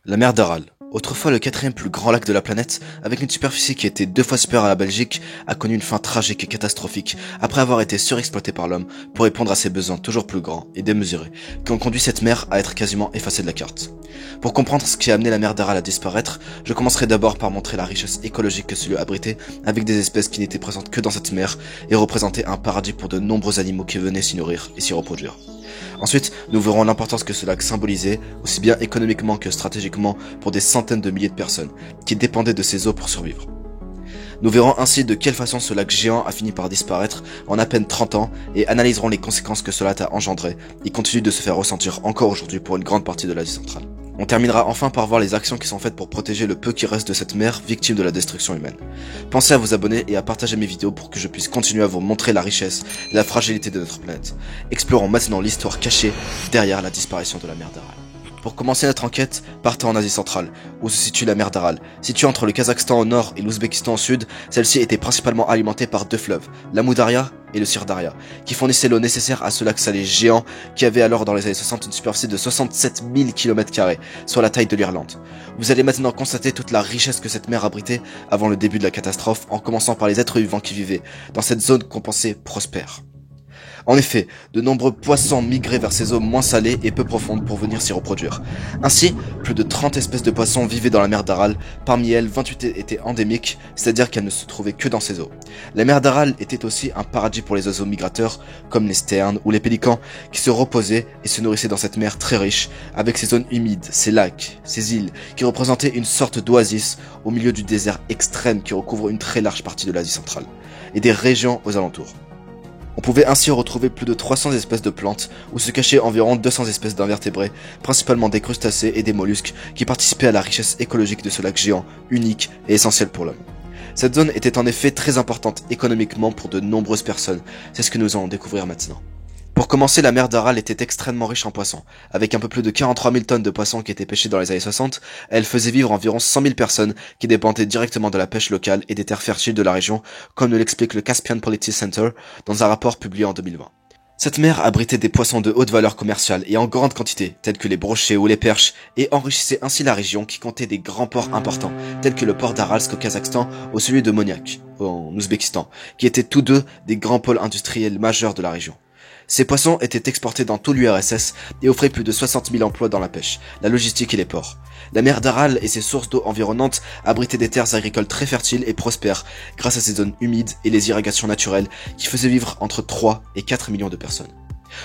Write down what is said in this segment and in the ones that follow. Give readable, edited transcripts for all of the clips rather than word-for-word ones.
La mer d'Aral, autrefois le quatrième plus grand lac de la planète, avec une superficie qui était 2 fois supérieure à la Belgique, a connu une fin tragique et catastrophique après avoir été surexploité par l'homme pour répondre à ses besoins toujours plus grands et démesurés, qui ont conduit cette mer à être quasiment effacée de la carte. Pour comprendre ce qui a amené la mer d'Aral à disparaître, je commencerai d'abord par montrer la richesse écologique que ce lieu abritait, avec des espèces qui n'étaient présentes que dans cette mer et représentaient un paradis pour de nombreux animaux qui venaient s'y nourrir et s'y reproduire. Ensuite, nous verrons l'importance que ce lac symbolisait, aussi bien économiquement que stratégiquement, pour des centaines de milliers de personnes, qui dépendaient de ces eaux pour survivre. Nous verrons ainsi de quelle façon ce lac géant a fini par disparaître en à peine 30 ans et analyserons les conséquences que cela a engendré et continue de se faire ressentir encore aujourd'hui pour une grande partie de l'Asie centrale. On terminera enfin par voir les actions qui sont faites pour protéger le peu qui reste de cette mer victime de la destruction humaine. Pensez à vous abonner et à partager mes vidéos pour que je puisse continuer à vous montrer la richesse et la fragilité de notre planète. Explorons maintenant l'histoire cachée derrière la disparition de la mer d'Aral. Pour commencer notre enquête, partons en Asie centrale, où se situe la mer d'Aral. Située entre le Kazakhstan au nord et l'Ouzbékistan au sud, celle-ci était principalement alimentée par 2 fleuves, l'Amou Daria et le Sirdaria, qui fournissaient l'eau nécessaire à ce lac salé géant qui avait alors dans les années 60 une superficie de 67 000 km², soit la taille de l'Irlande. Vous allez maintenant constater toute la richesse que cette mer abritait avant le début de la catastrophe, en commençant par les êtres vivants qui vivaient dans cette zone qu'on pensait prospère. En effet, de nombreux poissons migraient vers ces eaux moins salées et peu profondes pour venir s'y reproduire. Ainsi, plus de 30 espèces de poissons vivaient dans la mer d'Aral, parmi elles 28 étaient endémiques, c'est-à-dire qu'elles ne se trouvaient que dans ces eaux. La mer d'Aral était aussi un paradis pour les oiseaux migrateurs, comme les sternes ou les pélicans, qui se reposaient et se nourrissaient dans cette mer très riche, avec ses zones humides, ses lacs, ses îles, qui représentaient une sorte d'oasis au milieu du désert extrême qui recouvre une très large partie de l'Asie centrale, et des régions aux alentours. On pouvait ainsi retrouver plus de 300 espèces de plantes, où se cachaient environ 200 espèces d'invertébrés, principalement des crustacés et des mollusques, qui participaient à la richesse écologique de ce lac géant, unique et essentiel pour l'homme. Cette zone était en effet très importante économiquement pour de nombreuses personnes, c'est ce que nous allons découvrir maintenant. Pour commencer, la mer d'Aral était extrêmement riche en poissons. Avec un peu plus de 43 000 tonnes de poissons qui étaient pêchés dans les années 60, elle faisait vivre environ 100 000 personnes qui dépendaient directement de la pêche locale et des terres fertiles de la région, comme nous l'explique le Caspian Policy Center dans un rapport publié en 2020. Cette mer abritait des poissons de haute valeur commerciale et en grande quantité, tels que les brochets ou les perches, et enrichissait ainsi la région qui comptait des grands ports importants, tels que le port d'Aralsk au Kazakhstan ou celui de Moniak, en Ouzbékistan, qui étaient tous deux des grands pôles industriels majeurs de la région. Ces poissons étaient exportés dans tout l'URSS et offraient plus de 60 000 emplois dans la pêche, la logistique et les ports. La mer d'Aral et ses sources d'eau environnantes abritaient des terres agricoles très fertiles et prospères grâce à ses zones humides et les irrigations naturelles qui faisaient vivre entre 3 et 4 millions de personnes.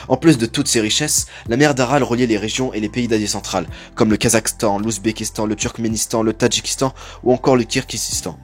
En plus de toutes ces richesses, la mer d'Aral reliait les régions et les pays d'Asie centrale, comme le Kazakhstan, l'Ouzbékistan, le Turkménistan, le Tadjikistan ou encore le Kirghizistan,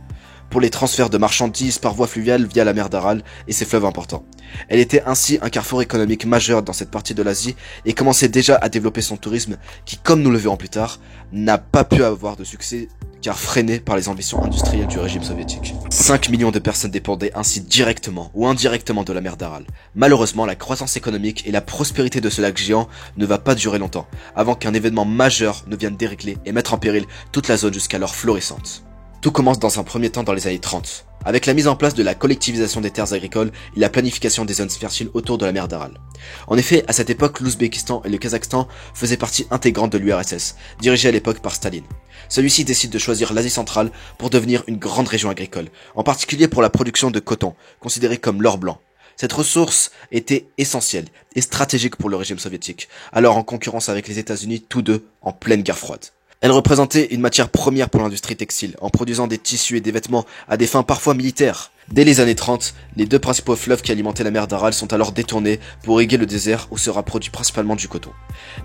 pour les transferts de marchandises par voie fluviale via la mer d'Aral et ses fleuves importants. Elle était ainsi un carrefour économique majeur dans cette partie de l'Asie et commençait déjà à développer son tourisme qui, comme nous le verrons plus tard, n'a pas pu avoir de succès car freiné par les ambitions industrielles du régime soviétique. 5 millions de personnes dépendaient ainsi directement ou indirectement de la mer d'Aral. Malheureusement, la croissance économique et la prospérité de ce lac géant ne va pas durer longtemps, avant qu'un événement majeur ne vienne dérégler et mettre en péril toute la zone jusqu'alors florissante. Tout commence dans un premier temps dans les années 30, avec la mise en place de la collectivisation des terres agricoles et la planification des zones fertiles autour de la mer d'Aral. En effet, à cette époque, l'Ouzbékistan et le Kazakhstan faisaient partie intégrante de l'URSS, dirigée à l'époque par Staline. Celui-ci décide de choisir l'Asie centrale pour devenir une grande région agricole, en particulier pour la production de coton, considéré comme l'or blanc. Cette ressource était essentielle et stratégique pour le régime soviétique, alors en concurrence avec les États-Unis, tous deux en pleine guerre froide. Elle représentait une matière première pour l'industrie textile, en produisant des tissus et des vêtements à des fins parfois militaires. Dès les années 30, les 2 principaux fleuves qui alimentaient la mer d'Aral sont alors détournés pour irriguer le désert où sera produit principalement du coton.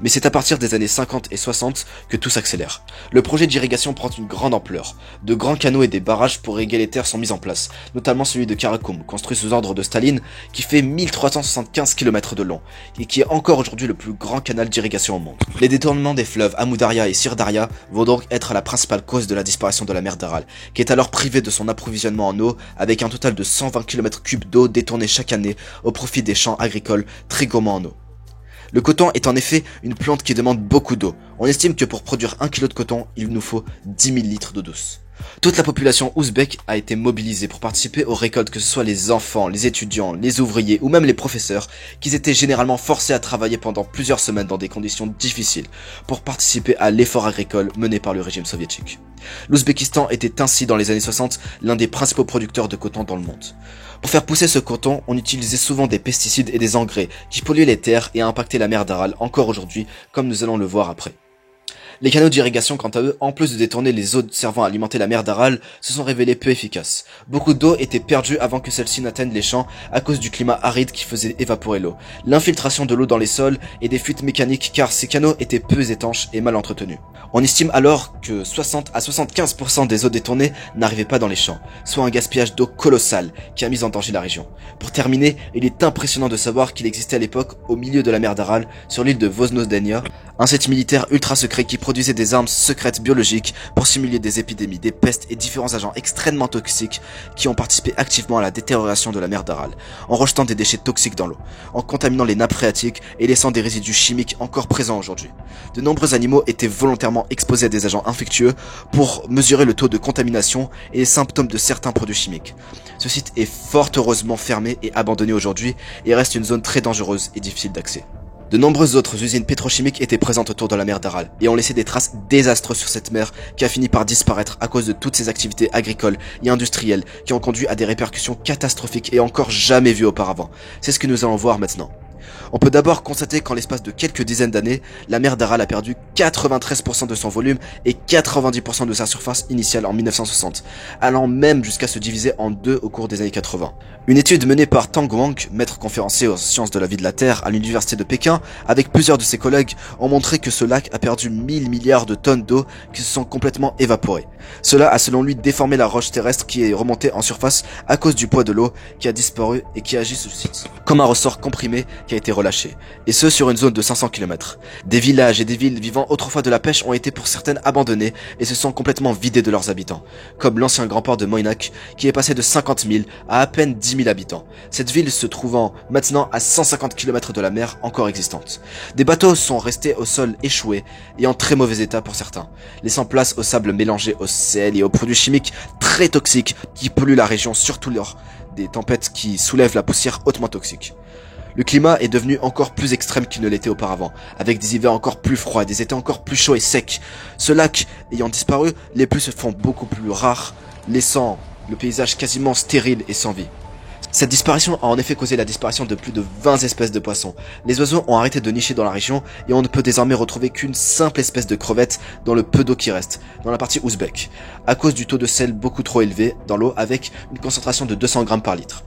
Mais c'est à partir des années 50 et 60 que tout s'accélère. Le projet d'irrigation prend une grande ampleur. De grands canaux et des barrages pour irriguer les terres sont mis en place, notamment celui de Karakoum, construit sous ordre de Staline, qui fait 1375 km de long, et qui est encore aujourd'hui le plus grand canal d'irrigation au monde. Les détournements des fleuves Amou Daria et Sirdaria vont donc être la principale cause de la disparition de la mer d'Aral, qui est alors privée de son approvisionnement en eau, avec un total de 120 km3 d'eau détournée chaque année au profit des champs agricoles très gourmands en eau. Le coton est en effet une plante qui demande beaucoup d'eau. On estime que pour produire 1 kg de coton, il nous faut 10 000 litres d'eau douce. Toute la population ouzbek a été mobilisée pour participer aux récoltes, que ce soit les enfants, les étudiants, les ouvriers ou même les professeurs, qui étaient généralement forcés à travailler pendant plusieurs semaines dans des conditions difficiles pour participer à l'effort agricole mené par le régime soviétique. L'Ouzbékistan était ainsi dans les années 60 l'un des principaux producteurs de coton dans le monde. Pour faire pousser ce coton, on utilisait souvent des pesticides et des engrais qui polluaient les terres et impactaient la mer d'Aral encore aujourd'hui, comme nous allons le voir après. Les canaux d'irrigation, quant à eux, en plus de détourner les eaux servant à alimenter la mer d'Aral, se sont révélés peu efficaces. Beaucoup d'eau était perdue avant que celle-ci n'atteigne les champs à cause du climat aride qui faisait évaporer l'eau, l'infiltration de l'eau dans les sols et des fuites mécaniques car ces canaux étaient peu étanches et mal entretenus. On estime alors que 60 à 75% des eaux détournées n'arrivaient pas dans les champs, soit un gaspillage d'eau colossal qui a mis en danger la région. Pour terminer, il est impressionnant de savoir qu'il existait à l'époque, au milieu de la mer d'Aral, sur l'île de Voznosdenia, un site militaire ultra secret qui produisait des armes secrètes biologiques pour simuler des épidémies, des pestes et différents agents extrêmement toxiques qui ont participé activement à la détérioration de la mer d'Aral, en rejetant des déchets toxiques dans l'eau, en contaminant les nappes phréatiques et laissant des résidus chimiques encore présents aujourd'hui. De nombreux animaux étaient volontairement exposés à des agents infectieux pour mesurer le taux de contamination et les symptômes de certains produits chimiques. Ce site est fort heureusement fermé et abandonné aujourd'hui et reste une zone très dangereuse et difficile d'accès. De nombreuses autres usines pétrochimiques étaient présentes autour de la mer d'Aral et ont laissé des traces désastreuses sur cette mer qui a fini par disparaître à cause de toutes ces activités agricoles et industrielles qui ont conduit à des répercussions catastrophiques et encore jamais vues auparavant. C'est ce que nous allons voir maintenant. On peut d'abord constater qu'en l'espace de quelques dizaines d'années, la mer d'Aral a perdu 93% de son volume et 90% de sa surface initiale en 1960, allant même jusqu'à se diviser en deux au cours des années 80. Une étude menée par Tang Wang, maître conférencier aux sciences de la vie de la Terre à l'université de Pékin, avec plusieurs de ses collègues, ont montré que ce lac a perdu 1000 milliards de tonnes d'eau qui se sont complètement évaporées. Cela a selon lui déformé la roche terrestre qui est remontée en surface à cause du poids de l'eau qui a disparu et qui agit sur le site comme un ressort comprimé qui a été relâché, et ce sur une zone de 500 km. Des villages et des villes vivant autrefois de la pêche ont été pour certaines abandonnés et se sont complètement vidés de leurs habitants, comme l'ancien grand port de Moynak qui est passé de 50 000 à peine 10 000 habitants, cette ville se trouvant maintenant à 150 km de la mer encore existante. Des bateaux sont restés au sol échoués et en très mauvais état pour certains, laissant place au sable mélangé au sel et aux produits chimiques très toxiques qui polluent la région, surtout lors des tempêtes qui soulèvent la poussière hautement toxique. Le climat est devenu encore plus extrême qu'il ne l'était auparavant, avec des hivers encore plus froids, des étés encore plus chauds et secs. Ce lac ayant disparu, les pluies se font beaucoup plus rares, laissant le paysage quasiment stérile et sans vie. Cette disparition a en effet causé la disparition de plus de 20 espèces de poissons. Les oiseaux ont arrêté de nicher dans la région et on ne peut désormais retrouver qu'une simple espèce de crevette dans le peu d'eau qui reste, dans la partie ouzbek, à cause du taux de sel beaucoup trop élevé dans l'eau avec une concentration de 200 grammes par litre.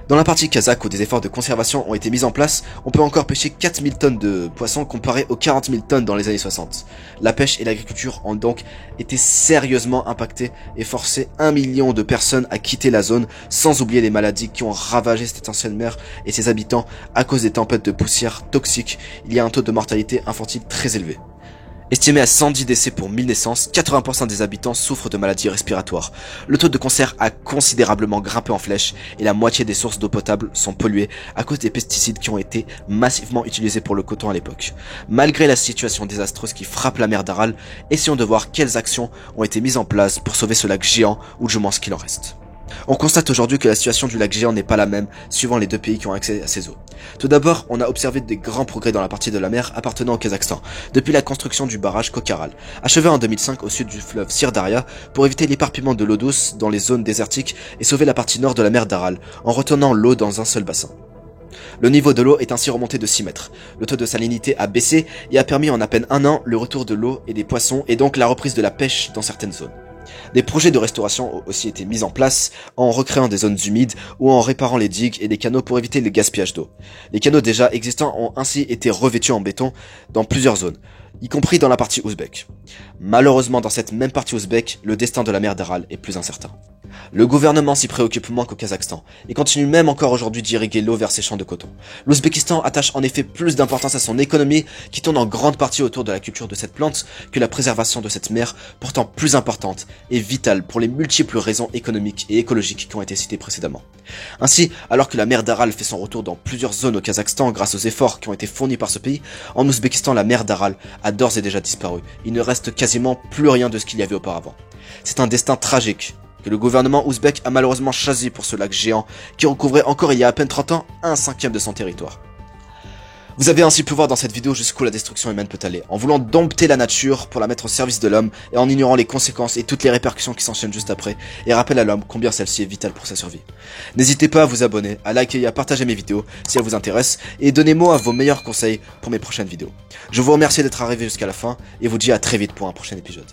Dans la partie kazakh où des efforts de conservation ont été mis en place, on peut encore pêcher 4000 tonnes de poissons comparé aux 40 000 tonnes dans les années 60. La pêche et l'agriculture ont donc été sérieusement impactées et forcé 1 million de personnes à quitter la zone, sans oublier les maladies qui ont ravagé cette ancienne mer et ses habitants à cause des tempêtes de poussière toxiques. Il y a un taux de mortalité infantile très élevé. Estimé à 110 décès pour 1000 naissances, 80% des habitants souffrent de maladies respiratoires. Le taux de cancer a considérablement grimpé en flèche et la moitié des sources d'eau potable sont polluées à cause des pesticides qui ont été massivement utilisés pour le coton à l'époque. Malgré la situation désastreuse qui frappe la mer d'Aral, essayons de voir quelles actions ont été mises en place pour sauver ce lac géant ou du moins ce qu'il en reste. On constate aujourd'hui que la situation du lac géant n'est pas la même suivant les deux pays qui ont accès à ces eaux. Tout d'abord, on a observé des grands progrès dans la partie de la mer appartenant au Kazakhstan, depuis la construction du barrage Kokharal, achevé en 2005 au sud du fleuve Syrdarya pour éviter l'éparpillement de l'eau douce dans les zones désertiques et sauver la partie nord de la mer d'Aral en retenant l'eau dans un seul bassin. Le niveau de l'eau est ainsi remonté de 6 mètres. Le taux de salinité a baissé et a permis en à peine un an le retour de l'eau et des poissons et donc la reprise de la pêche dans certaines zones. Des projets de restauration ont aussi été mis en place en recréant des zones humides ou en réparant les digues et les canaux pour éviter le gaspillage d'eau. Les canaux déjà existants ont ainsi été revêtus en béton dans plusieurs zones, y compris dans la partie ouzbek. Malheureusement, dans cette même partie ouzbek, le destin de la mer d'Aral est plus incertain. Le gouvernement s'y préoccupe moins qu'au Kazakhstan, et continue même encore aujourd'hui d'irriguer l'eau vers ses champs de coton. L'Ouzbékistan attache en effet plus d'importance à son économie, qui tourne en grande partie autour de la culture de cette plante, que la préservation de cette mer, pourtant plus importante et vitale pour les multiples raisons économiques et écologiques qui ont été citées précédemment. Ainsi, alors que la mer d'Aral fait son retour dans plusieurs zones au Kazakhstan grâce aux efforts qui ont été fournis par ce pays, en Ouzbékistan la mer d'Aral a d'ores et déjà disparu. Il ne reste quasiment plus rien de ce qu'il y avait auparavant. C'est un destin tragique que le gouvernement ouzbek a malheureusement choisi pour ce lac géant qui recouvrait encore il y a à peine 30 ans 1/5 de son territoire. Vous avez ainsi pu voir dans cette vidéo jusqu'où la destruction humaine peut aller, en voulant dompter la nature pour la mettre au service de l'homme et en ignorant les conséquences et toutes les répercussions qui s'enchaînent juste après, et rappelle à l'homme combien celle-ci est vitale pour sa survie. N'hésitez pas à vous abonner, à liker et à partager mes vidéos si elles vous intéressent, et donnez-moi vos meilleurs conseils pour mes prochaines vidéos. Je vous remercie d'être arrivé jusqu'à la fin, et vous dis à très vite pour un prochain épisode.